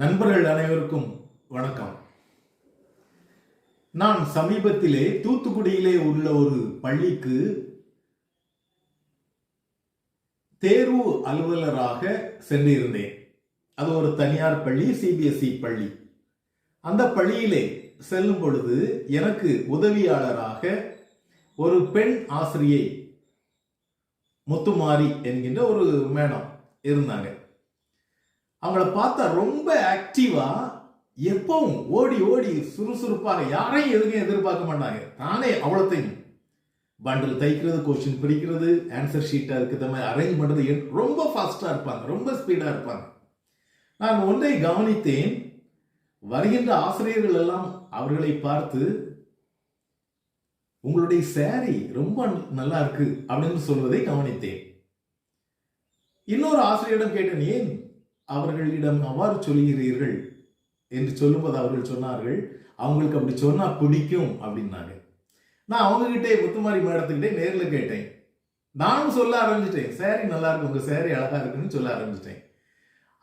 நண்பர்கள் அனைவருக்கும் வணக்கம். நான் சமீபத்திலே தூத்துக்குடியிலே உள்ள ஒரு பள்ளிக்கு தேர்வு அலுவலராக சென்றிருந்தேன். அது ஒரு தனியார் பள்ளி, சிபிஎஸ்இ பள்ளி. அந்த பள்ளியிலே செல்லும் பொழுது எனக்கு உதவியாளராக ஒரு பெண் ஆசிரியை முத்துமாரி என்கின்ற ஒரு மேடம் இருந்தாங்க. அவங்கள பார்த்தா ரொம்ப ஆக்டிவா, எப்பவும் ஓடி ஓடி சுறுசுறுப்பாக, யாரையும் எதுவும் எதிர்பார்க்க மாட்டாங்க. தானே அவ்வளோத்தையும் பண்டில் தைக்கிறது, கொஸ்டின் பிடிக்கிறது, ஆன்சர் ஷீட்டா இருக்கிற மாதிரி அரேஞ்ச் பண்றது ரொம்ப ஃபாஸ்டா இருப்பாங்க, ரொம்ப ஸ்பீடா இருப்பாங்க. நான் ஒன்றை கவனித்தேன். வருகின்ற ஆசிரியர்கள் எல்லாம் அவர்களை பார்த்து, உங்களுடைய சாரி ரொம்ப நல்லா இருக்கு அப்படின்னு சொல்வதை கவனித்தேன். இன்னொரு ஆசிரியரிடம் கேட்டேன், ஏன் அவர்களிடம் அவ்வாறு சொல்லுகிறீர்கள் என்று சொல்லும்போது அவர்கள் சொன்னார்கள், அவங்களுக்கு அப்படி சொன்னா பிடிக்கும் அப்படின்னாங்க. நான் அவங்க கிட்டே, முத்துமாரி மேடத்துக்கிட்டே நேரில் கேட்டேன். நானும் சொல்ல ஆரம்பிச்சிட்டேன், சாரி நல்லா இருக்கு, உங்க சாரி அழகா இருக்குன்னு சொல்ல ஆரம்பிச்சிட்டேன்.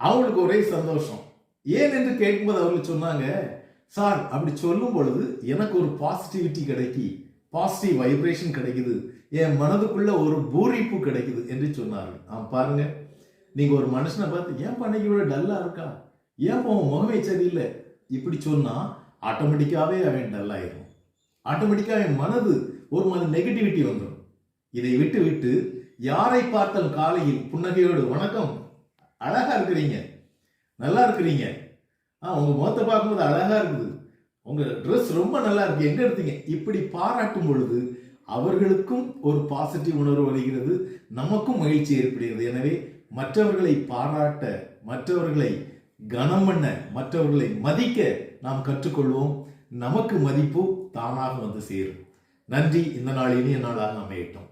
அவங்களுக்கு ஒரே சந்தோஷம். ஏன் என்று கேட்கும்போது அவர்கள் சொன்னாங்க, சார் அப்படி சொல்லும் பொழுது எனக்கு ஒரு பாசிட்டிவிட்டி கிடைக்கி, பாசிட்டிவ் வைப்ரேஷன் கிடைக்குது, என் மனதுக்குள்ள ஒரு பூரிப்பு கிடைக்குது என்று சொன்னார்கள். பாருங்க, நீங்க ஒரு மனுஷனை பார்த்து, ஏன் பண்ணைக்கு இவ்வளவு டல்லா இருக்கா, ஏன் உன் முகமே சரியில்லை இப்படி சொன்னா ஆட்டோமேட்டிக்காவே அவன் டல்லாயிரும். ஆட்டோமேட்டிக்கா அவன் மனது ஒரு மாதிரி நெகட்டிவிட்டி வந்துடும். இதை விட்டு விட்டு யாரை பார்த்தால் காலையில் புன்னகையோடு, வணக்கம், அழகா இருக்கிறீங்க, நல்லா இருக்கிறீங்க, உங்க முகத்தை பார்க்கும்போது அழகா இருக்குது, உங்க ட்ரெஸ் ரொம்ப நல்லா இருக்கு, எங்க எடுத்தீங்க, இப்படி பாராட்டும் பொழுது அவர்களுக்கும் ஒரு பாசிட்டிவ் உணர்வு வருகிறது, நமக்கும் மகிழ்ச்சி ஏற்படுகிறது. எனவே மற்றவர்களை பாராட்ட, மற்றவர்களை கனம் பண்ண, மற்றவர்களை மதிக்க நாம் கற்றுக்கொள்வோம். நமக்கு மதிப்பு தானாக வந்து சேரும். நன்றி. இந்த நாள் இனிய நாளாக அமையட்டும்.